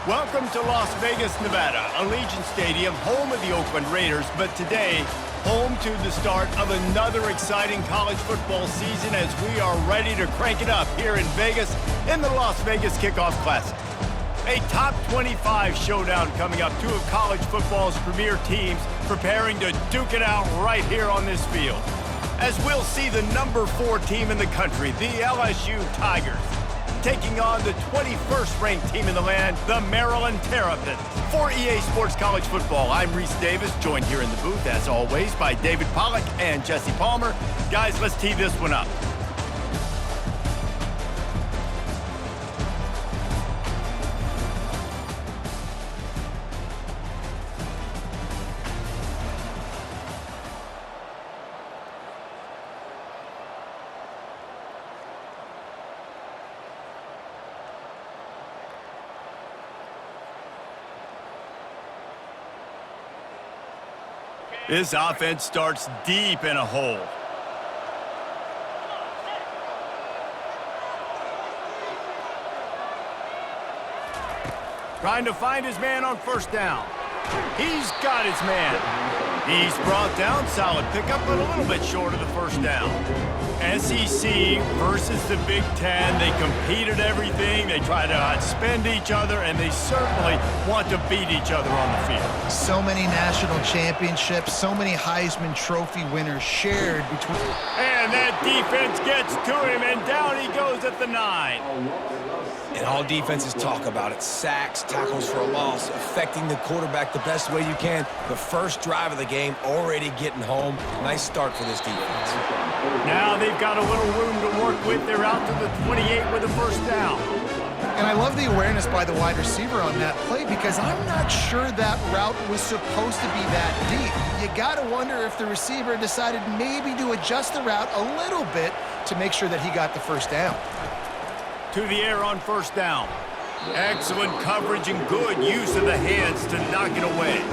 Welcome to Las Vegas, Nevada, Allegiant Stadium, home of the Oakland Raiders, but today, home to the start of another exciting college football season as we are ready to crank it up here in Vegas in the Las Vegas Kickoff Classic. A top 25 showdown coming up, two of college football's premier teams preparing to duke it out right here on this field. As we'll see the number 4 team in the country, the LSU Tigers, taking on the 21st ranked team in the land, the Maryland Terrapins. For EA Sports College Football, I'm Reese Davis, joined here in the booth, as always, by David Pollack and Jesse Palmer. Guys, let's tee this one up. This offense starts deep in a hole. Trying to find his man on first down. He's got his man. He's brought down, solid pickup, but a little bit short of the first down. SEC versus the Big Ten. They compete at everything. They try to outspend each other, and they certainly want to beat each other on the field. So many national championships, so many Heisman Trophy winners shared between... And that defense gets to him, and down he goes at the 9. And all defenses talk about it. Sacks, tackles for a loss, affecting the quarterback the best way you can. The first drive of the game, already getting home. Nice start for this defense. Now they've got a little room to work with. They're out to the 28 with a first down. And I love the awareness by the wide receiver on that play because I'm not sure that route was supposed to be that deep. You got to wonder if the receiver decided maybe to adjust the route a little bit to make sure that he got the first down. To the air on first down. Excellent coverage and good use of the hands to knock it away.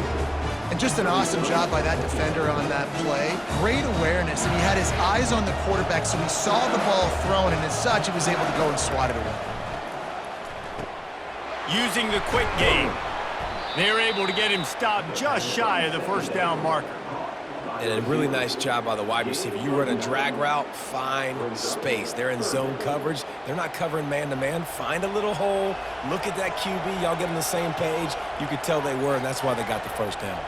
And just an awesome job by that defender on that play. Great awareness, and he had his eyes on the quarterback, so he saw the ball thrown, and as such, he was able to go and swat it away. Using the quick game, they're able to get him stopped just shy of the first down marker. And a really nice job by the wide receiver. You run a drag route, find space. They're in zone coverage. They're not covering man-to-man. Find a little hole. Look at that QB. Y'all get on the same page. You could tell they were, and that's why they got the first down.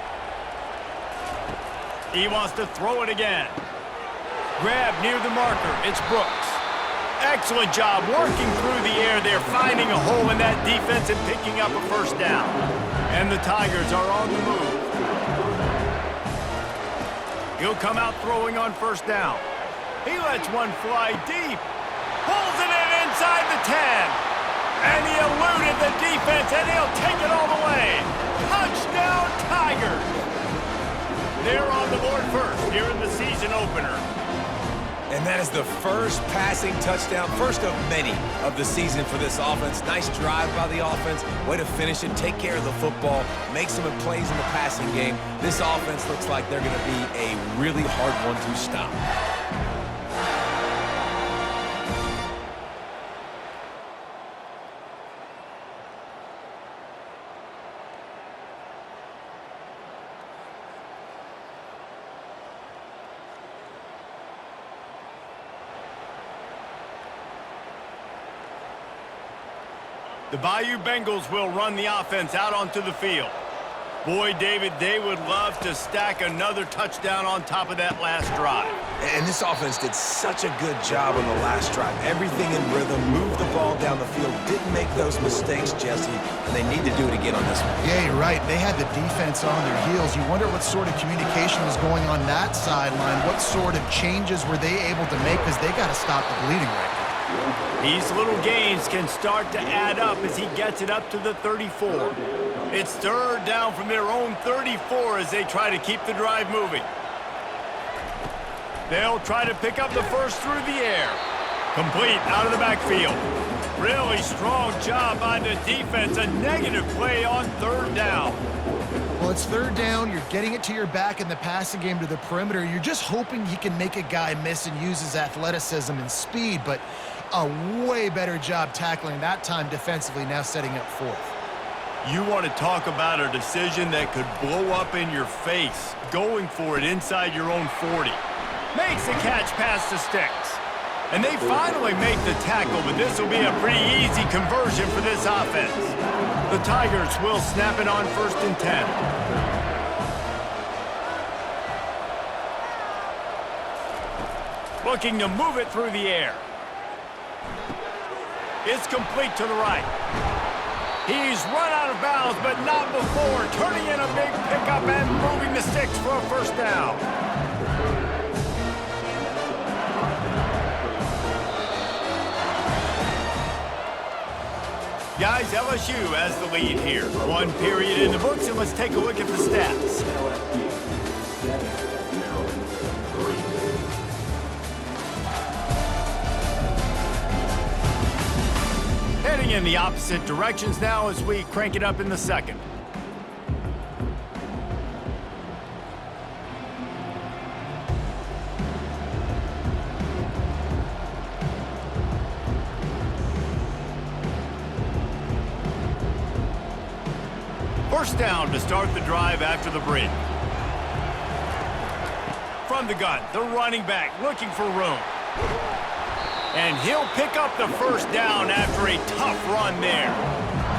He wants to throw it again. Grab near the marker. It's Brooks. Excellent job working through the air there, finding a hole in that defense and picking up a first down. And the Tigers are on the move. He'll come out throwing on first down. He lets one fly deep. Pulls it in inside the 10. And he eluded the defense, and he'll take it all the way. Touchdown, Tigers. They're on the board first here in the season opener. And that is the first passing touchdown, first of many of the season for this offense. Nice drive by the offense. Way to finish it, take care of the football, make some plays in the passing game. This offense looks like they're going to be a really hard one to stop. The Bayou Bengals will run the offense out onto the field. Boy, David, they would love to stack another touchdown on top of that last drive. And this offense did such a good job on the last drive. Everything in rhythm, moved the ball down the field, didn't make those mistakes, Jesse, and they need to do it again on this one. Yeah, you're right. They had the defense on their heels. You wonder what sort of communication was going on that sideline. What sort of changes were they able to make because they got to stop the bleeding right now. These little gains can start to add up as he gets it up to the 34. It's third down from their own 34 as they try to keep the drive moving. They'll try to pick up the first through the air. Complete out of the backfield. Really strong job by the defense. A negative play on third down. Well, it's third down. You're getting it to your back in the passing game to the perimeter. You're just hoping he can make a guy miss and use his athleticism and speed, but a way better job tackling that time defensively, now setting up fourth. You want to talk about a decision that could blow up in your face, going for it inside your own 40. Makes the catch past the sticks. And they finally make the tackle, but this will be a pretty easy conversion for this offense. The Tigers will snap it on 1st and 10. Looking to move it through the air. It's complete to the right. He's run out of bounds, but not before turning in a big pickup and moving the sticks for a 1st down. Guys, LSU has the lead here. 1 period in the books, and let's take a look at the stats. Heading in the opposite directions now as we crank it up in the 2nd. First down to start the drive after the break. From the gun, the running back looking for room. And he'll pick up the 1st down after a tough run there.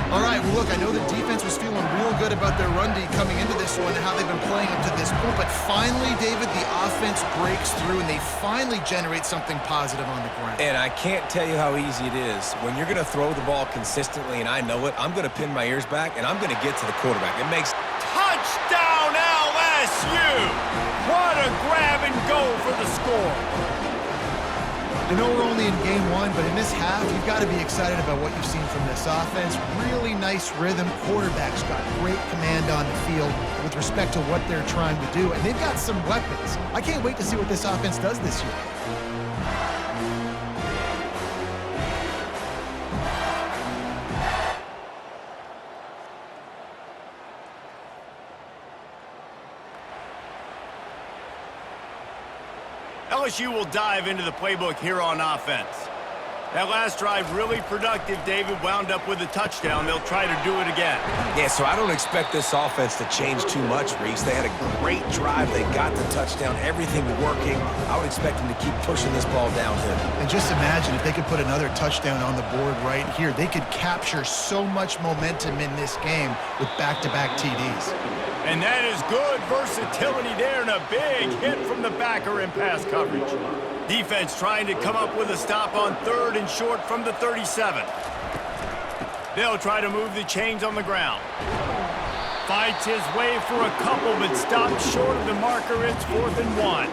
All right, well, look, I know the defense was feeling real good about their run D coming into this one and how they've been playing up to this point, but finally, David, the offense breaks through and they finally generate something positive on the ground. And I can't tell you how easy it is. When you're going to throw the ball consistently, and I know it, I'm going to pin my ears back, and I'm going to get to the quarterback. It makes... Touchdown, LSU! What a grab and go for the score. I know we're only in game 1, but in this half, you've got to be excited about what you've seen from this offense. Really nice rhythm. Quarterback's got great command on the field with respect to what they're trying to do, and they've got some weapons. I can't wait to see what this offense does this year. LSU will dive into the playbook here on offense. That last drive really productive, David, wound up with a touchdown. They'll try to do it again. Yeah, so I don't expect this offense to change too much, Reese. They had a great drive. They got the touchdown. Everything working. I would expect them to keep pushing this ball downhill. And just imagine if they could put another touchdown on the board right here. They could capture so much momentum in this game with back-to-back TDs. And that is good versatility there and a big hit from the backer in pass coverage. Defense trying to come up with a stop on 3rd and short from the 37. They'll try to move the chains on the ground. Fights his way for a couple, but stops short of the marker. It's 4th and 1.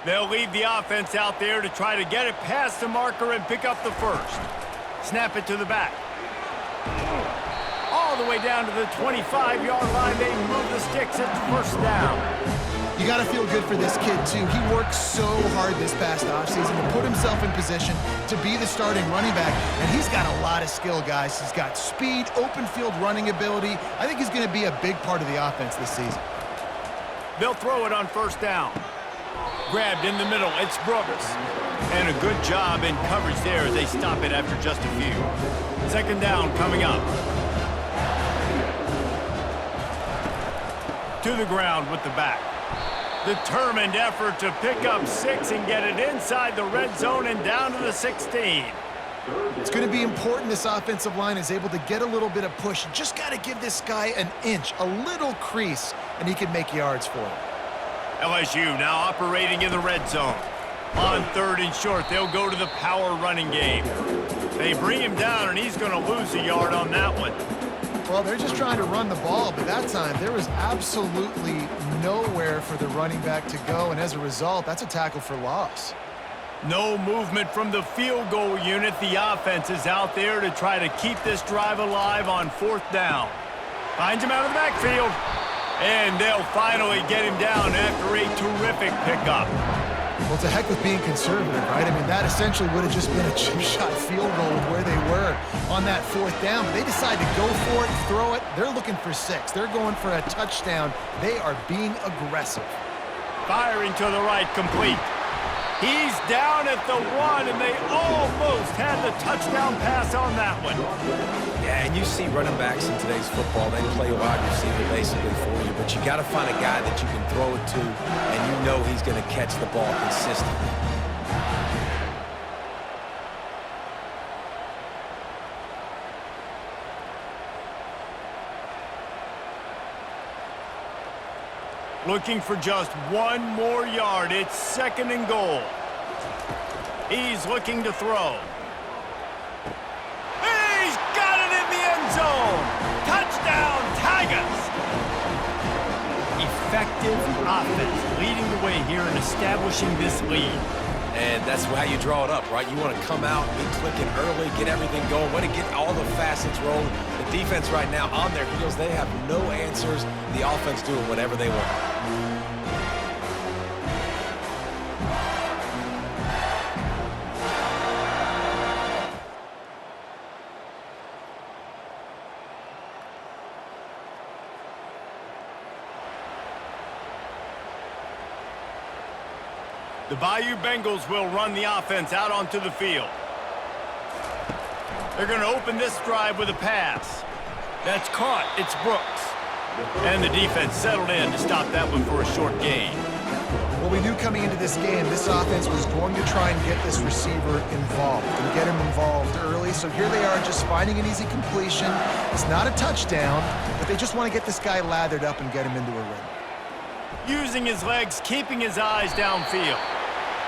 They'll leave the offense out there to try to get it past the marker and pick up the 1st. Snap it to the back. All the way down to the 25-yard line. They move the sticks at 1st down. You got to feel good for this kid, too. He worked so hard this past offseason to put himself in position to be the starting running back, and he's got a lot of skill, guys. He's got speed, open field running ability. I think he's going to be a big part of the offense this season. They'll throw it on 1st down. Grabbed in the middle, it's Brooks. And a good job in coverage there as they stop it after just a few. 2nd down coming up. To the ground with the back. Determined effort to pick up 6 and get it inside the red zone and down to the 16. It's going to be important this offensive line is able to get a little bit of push. Just got to give this guy an inch, a little crease, and he can make yards for it. LSU now operating in the red zone. On 3rd and short, they'll go to the power running game. They bring him down, and he's going to lose a yard on that one. Well, they're just trying to run the ball, but that time there was absolutely nowhere for the running back to go, and as a result, that's a tackle for loss. No movement from the field goal unit. The offense is out there to try to keep this drive alive on 4th down. Finds him out of the backfield. And they'll finally get him down after a terrific pickup. Well, to heck with being conservative, right? I mean, that essentially would have just been a chip shot field goal with where they were on that 4th down. But they decided to go for it, throw it. They're looking for 6. They're going for a touchdown. They are being aggressive. Firing to the right, complete. He's down at the 1, and they almost had the touchdown pass on that one. Yeah, and you see running backs in today's football, they play wide receiver basically for you, but you got to find a guy that you can throw it to, and you know he's going to catch the ball consistently. Looking for just 1 more yard. It's 2nd and goal. He's looking to throw. He's got it in the end zone. Touchdown, Tigers. Effective offense leading the way here and establishing this lead. And that's how you draw it up, right? You want to come out, be clicking early, get everything going, want to get all the facets rolling. The defense right now on their heels, they have no answers. The offense doing whatever they want. The Bayou Bengals will run the offense out onto the field. They're going to open this drive with a pass. That's caught. It's Brooks. And the defense settled in to stop that one for a short gain. Well, we knew coming into this game, this offense was going to try and get this receiver involved and get him involved early. So here they are just finding an easy completion. It's not a touchdown, but they just want to get this guy lathered up and get him into a rhythm. Using his legs, keeping his eyes downfield.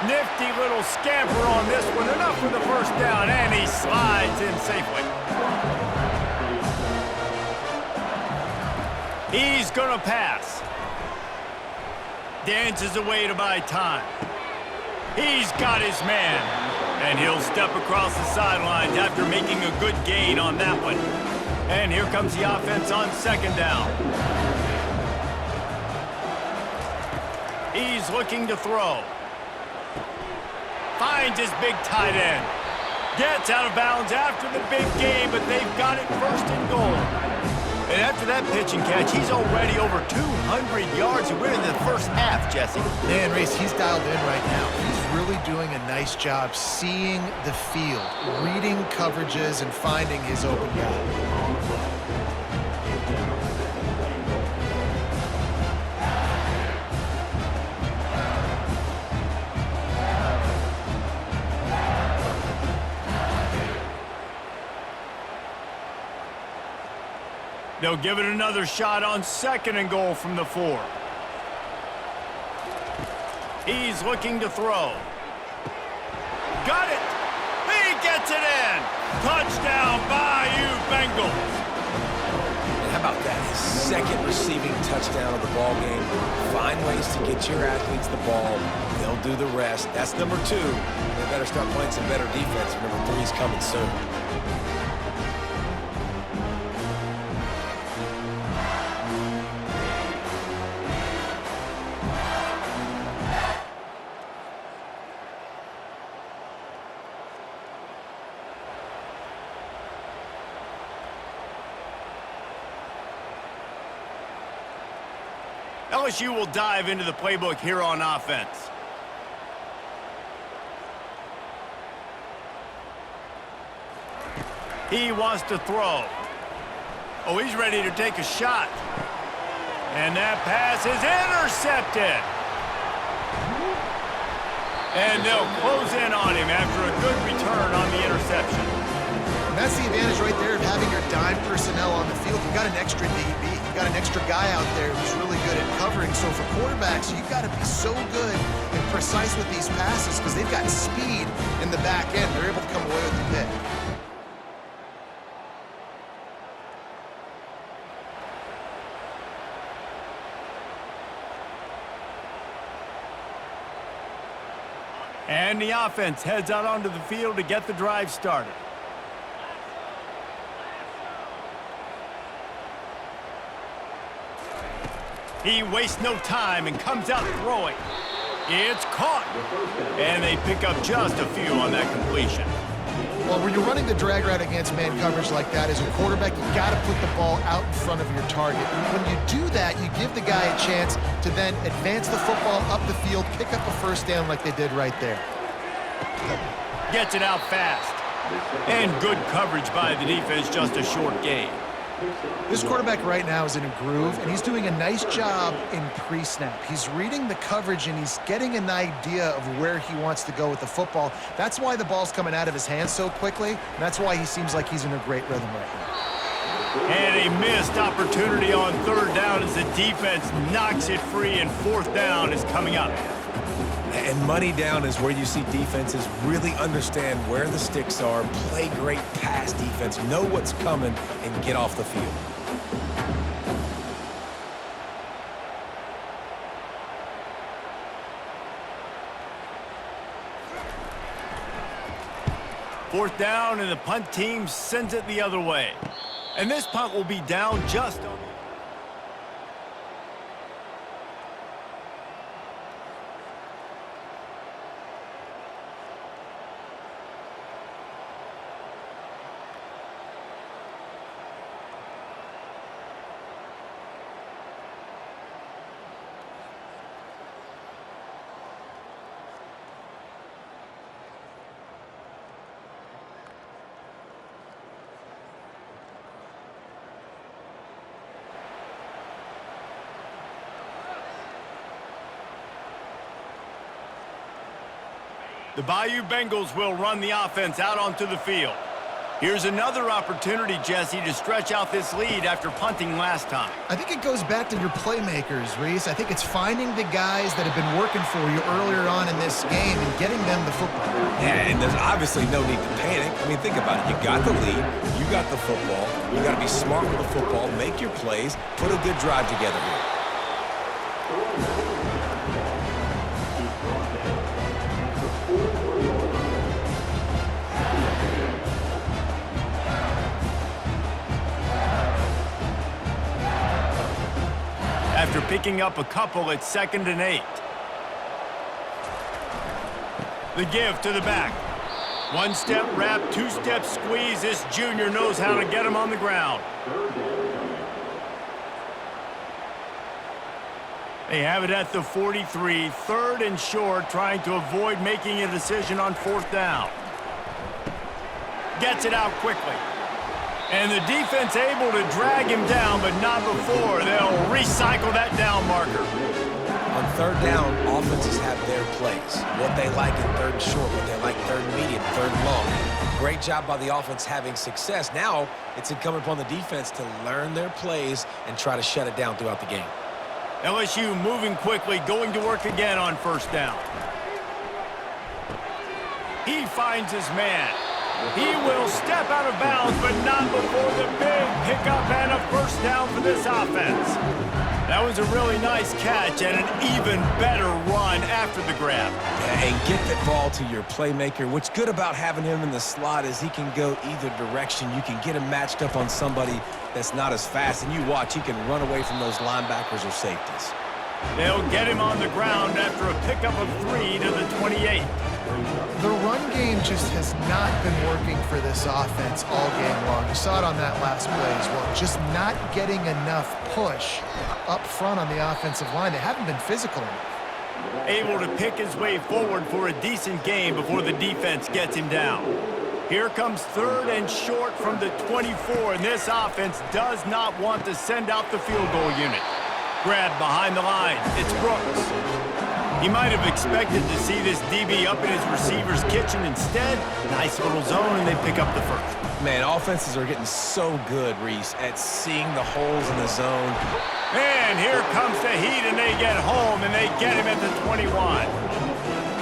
Nifty little scamper on this one. Enough for the 1st down, and he slides in safely. He's going to pass. Dances away to buy time. He's got his man. And he'll step across the sidelines after making a good gain on that one. And here comes the offense on 2nd down. He's looking to throw. Finds his big tight end. Gets out of bounds after the big game, but they've got it 1st and goal. And after that pitch and catch, he's already over 200 yards, and we're in the 1st half, Jesse. Man, Race, he's dialed in right now. He's really doing a nice job seeing the field, reading coverages, and finding his open guy. They'll give it another shot on 2nd and goal from the 4. He's looking to throw. Got it! He gets it in! Touchdown, Bayou Bengals! And how about that? His 2nd receiving touchdown of the ball game. Find ways to get your athletes the ball. They'll do the rest. That's number 2. They better start playing some better defense. Number 3's coming soon. LSU will dive into the playbook here on offense. He wants to throw. Oh, he's ready to take a shot. And that pass is intercepted. And they'll close in on him after a good return on the interception. And that's the advantage right there of having your dime personnel on the field. You've got an extra DB. You've got an extra guy out there who's really good at covering. So for quarterbacks, you've got to be so good and precise with these passes because they've got speed in the back end. They're able to come away with the pick. And the offense heads out onto the field to get the drive started. He wastes no time and comes out throwing. It's caught. And they pick up just a few on that completion. Well, when you're running the drag route against man coverage like that, as a quarterback, you got to put the ball out in front of your target. When you do that, you give the guy a chance to then advance the football up the field, pick up a first down like they did right there. Gets it out fast. And good coverage by the defense, just a short gain. This quarterback right now is in a groove, and he's doing a nice job in pre-snap. He's reading the coverage, and he's getting an idea of where he wants to go with the football. That's why the ball's coming out of his hands so quickly, and that's why he seems like he's in a great rhythm right now. And a missed opportunity on third down as the defense knocks it free, and fourth down is coming up. And money down is where you see defenses really understand where the sticks are, play great pass defense, know what's coming, and get off the field. Fourth down, and the punt team sends it the other way. And this punt will be down just on. The Bayou Bengals will run the offense out onto the field. Here's another opportunity, Jesse, to stretch out this lead after punting last time. I think it goes back to your playmakers, Reese. I think it's finding the guys that have been working for you earlier on in this game and getting them the football. Yeah, and there's obviously no need to panic. I mean, think about it. You got the lead. You got the football. You got to be smart with the football, make your plays, put a good drive together here. After picking up a couple, it's 2nd and 8. The give to the back. One-step wrap, two-step squeeze. This junior knows how to get him on the ground. They have it at the 43, 3rd and short, trying to avoid making a decision on 4th down. Gets it out quickly. And the defense able to drag him down, but not before. They'll recycle that down marker. On 3rd down, offenses have their plays. What they like in 3rd and short, what they like 3rd and medium, 3rd and long. Great job by the offense having success. Now it's incumbent upon the defense to learn their plays and try to shut it down throughout the game. LSU moving quickly, going to work again on 1st down. He finds his man. He will step out of bounds, but not before the big pickup and a 1st down for this offense. That was a really nice catch and an even better run after the grab. Yeah, and get the ball to your playmaker. What's good about having him in the slot is he can go either direction. You can get him matched up on somebody that's not as fast, and you watch, he can run away from those linebackers or safeties. They'll get him on the ground after a pickup of 3 to the 28. The run game just has not been working for this offense all game long. You saw it on that last play as well. Just not getting enough push up front on the offensive line. They haven't been physical enough. Able to pick his way forward for a decent game before the defense gets him down. Here comes 3rd and short from the 24, and this offense does not want to send out the field goal unit. Grab behind the line. It's Brooks. He might have expected to see this DB up in his receiver's kitchen. Instead, nice little zone, and they pick up the 1st. Man, offenses are getting so good, Reese, at seeing the holes in the zone. And here comes the heat, and they get home, and they get him at the 21.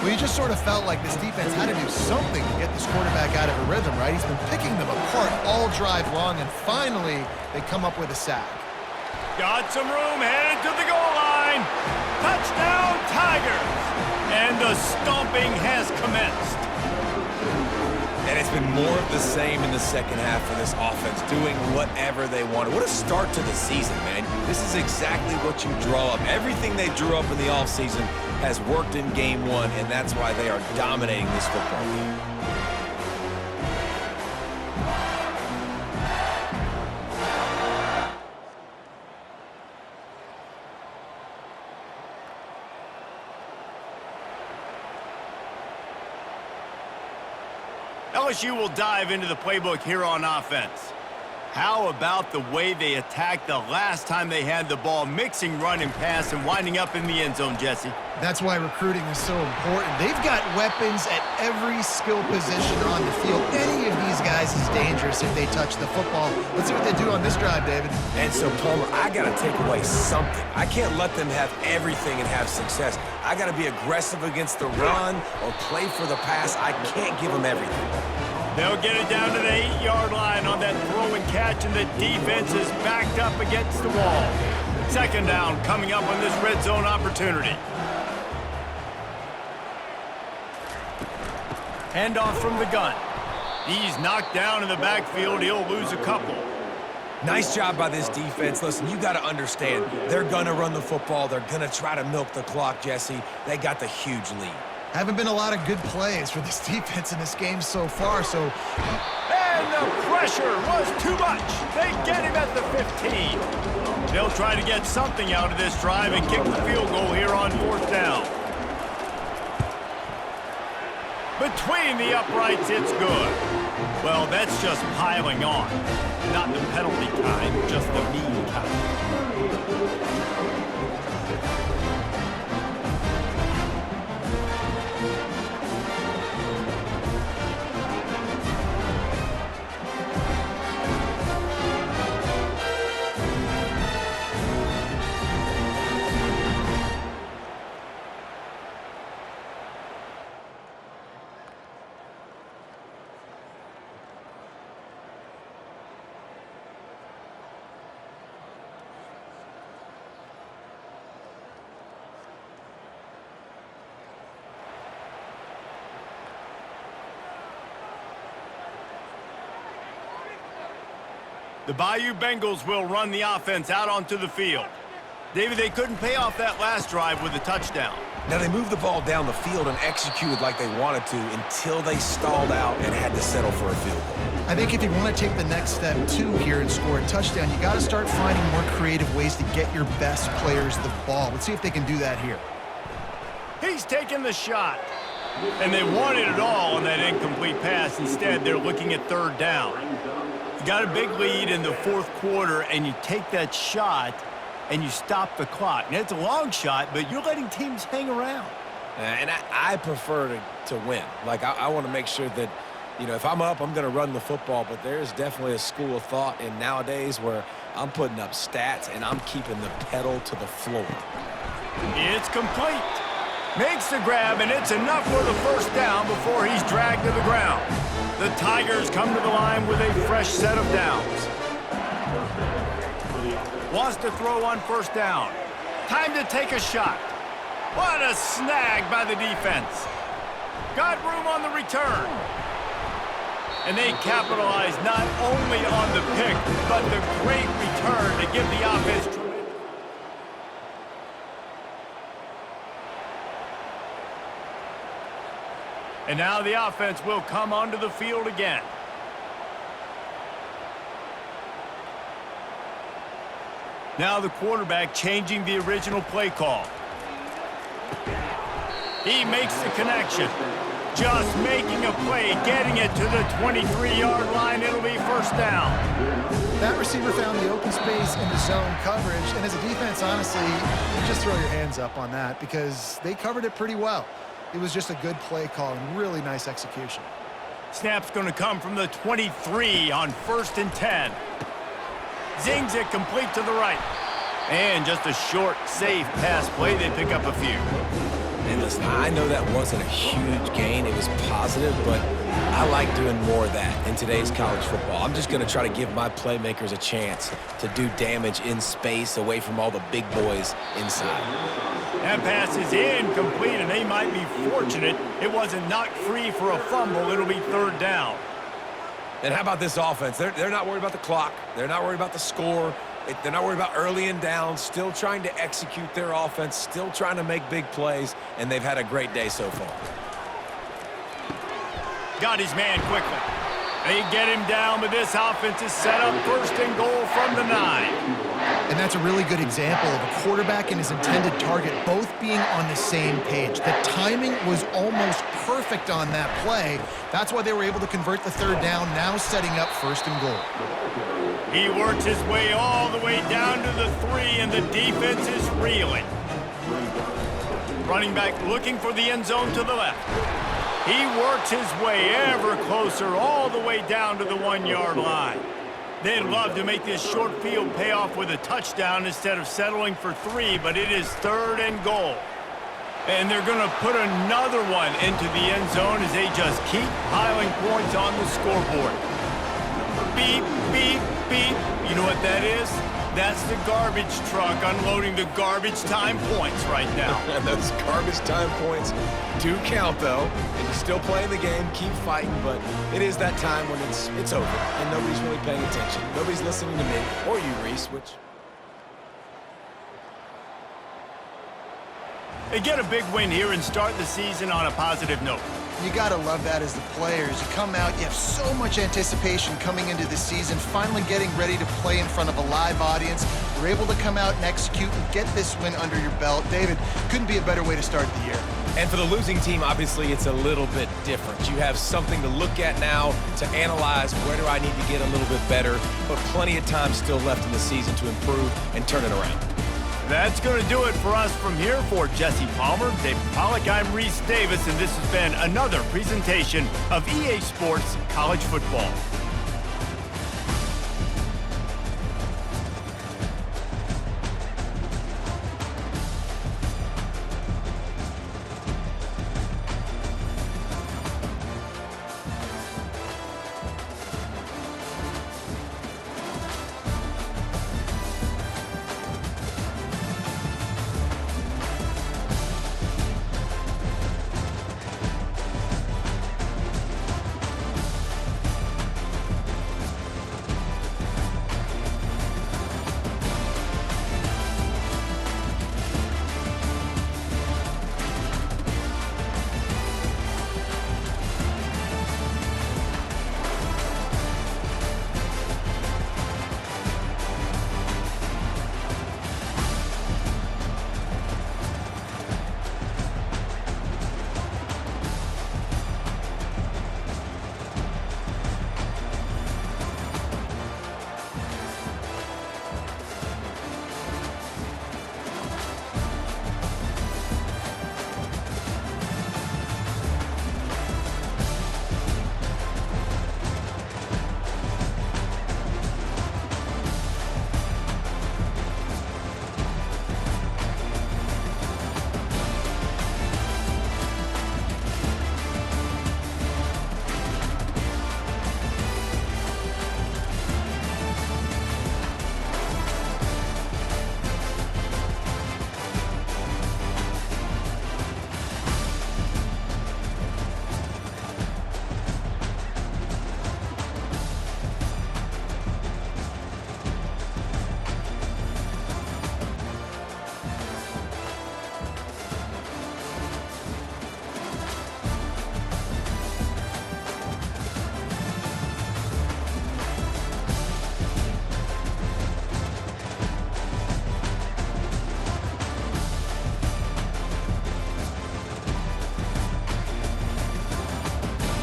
Well, you just sort of felt like this defense had to do something to get this quarterback out of a rhythm, right? He's been picking them apart all drive long, and finally they come up with a sack. Got some room, headed to the goal line. Touchdown, Tigers! And the stomping has commenced. And it's been more of the same in the second half for this offense, doing whatever they wanted. What a start to the season, man. This is exactly what you draw up. Everything they drew up in the offseason has worked in game one, and that's why they are dominating this football game. LSU will dive into the playbook here on offense. How about the way they attacked the last time they had the ball, mixing run and pass and winding up in the end zone, Jesse? That's why recruiting is so important. They've got weapons at every skill position on the field. Any of these guys is dangerous if they touch the football. Let's see what they do on this drive, David. And so, Palmer, I got to take away something. I can't let them have everything and have success. I got to be aggressive against the run or play for the pass. I can't give them everything. They'll get it down to the 8-yard line on that throw and catch, and the defense is backed up against the wall. Second down coming up on this red zone opportunity. Handoff from the gun. He's knocked down in the backfield. He'll lose a couple. Nice job by this defense. Listen, you got to understand, they're going to run the football. They're going to try to milk the clock, Jesse. They got the huge lead. Haven't been a lot of good plays for this defense in this game so far, so... And the pressure was too much. They get him at the 15. They'll try to get something out of this drive and kick the field goal here on fourth down. Between the uprights, it's good. Well, that's just piling on. Not the penalty kind, just the mean kind. The Bayou Bengals will run the offense out onto the field. David, they couldn't pay off that last drive with a touchdown. Now, they moved the ball down the field and executed like they wanted to until they stalled out and had to settle for a field goal. I think if you want to take the next step, too, here and score a touchdown, you got to start finding more creative ways to get your best players the ball. Let's see if they can do that here. He's taking the shot. And they wanted it all on that incomplete pass. Instead, they're looking at third down. You got a big lead in the fourth quarter, and you take that shot, and you stop the clock. Now, it's a long shot, but you're letting teams hang around. And I prefer to win. Like, I want to make sure that, you know, if I'm up, I'm going to run the football. But there's definitely a school of thought in nowadays where I'm putting up stats and I'm keeping the pedal to the floor. It's complete. Makes the grab, and it's enough for the first down before he's dragged to the ground. The Tigers come to the line with a fresh set of downs. Wants to throw on first down. Time to take a shot. What a snag by the defense. Got room on the return. And they capitalize not only on the pick, but the great return to give the offense tremendous. And now the offense will come onto the field again. Now the quarterback changing the original play call. He makes the connection. Just making a play, getting it to the 23-yard line. It'll be first down. That receiver found the open space in the zone coverage, and as a defense, honestly, you just throw your hands up on that because they covered it pretty well. It was just a good play call and really nice execution. Snap's going to come from the 23 on 1st and 10. Zings it complete to the right. And just a short, safe pass play. They pick up a few. And listen, I know that wasn't a huge gain. It was positive, but I like doing more of that in today's college football. I'm just going to try to give my playmakers a chance to do damage in space away from all the big boys inside. That pass is incomplete, and they might be fortunate it wasn't knocked free for a fumble. It'll be third down. And how about this offense? They're not worried about the clock. They're not worried about the score. They're not worried about early and down, still trying to execute their offense, still trying to make big plays, and they've had a great day so far. Got his man quickly. They get him down, but this offense is set up first and goal from the 9. And that's a really good example of a quarterback and his intended target both being on the same page. The timing was almost perfect on that play. That's why they were able to convert the third down, now setting up first and goal. He works his way all the way down to the 3, and the defense is reeling. Running back looking for the end zone to the left. He works his way ever closer all the way down to the 1-yard line. They'd love to make this short field pay off with a touchdown instead of settling for 3, but it is third and goal. And they're going to put another one into the end zone as they just keep piling points on the scoreboard. Beep, beep, beep. You know what that is? That's the garbage truck unloading the garbage time points right now. And those garbage time points do count, though. And you're still playing the game, keep fighting, but it is that time when it's over and nobody's really paying attention. Nobody's listening to me or you, Reese, which... They get a big win here and start the season on a positive note. You got to love that as the players. You come out, you have so much anticipation coming into the season, finally getting ready to play in front of a live audience. You're able to come out and execute and get this win under your belt. David, couldn't be a better way to start the year. And for the losing team, obviously, it's a little bit different. You have something to look at now to analyze where do I need to get a little bit better, but plenty of time still left in the season to improve and turn it around. That's going to do it for us from here. For Jesse Palmer, David Pollack, I'm Reese Davis, and this has been another presentation of EA Sports College Football.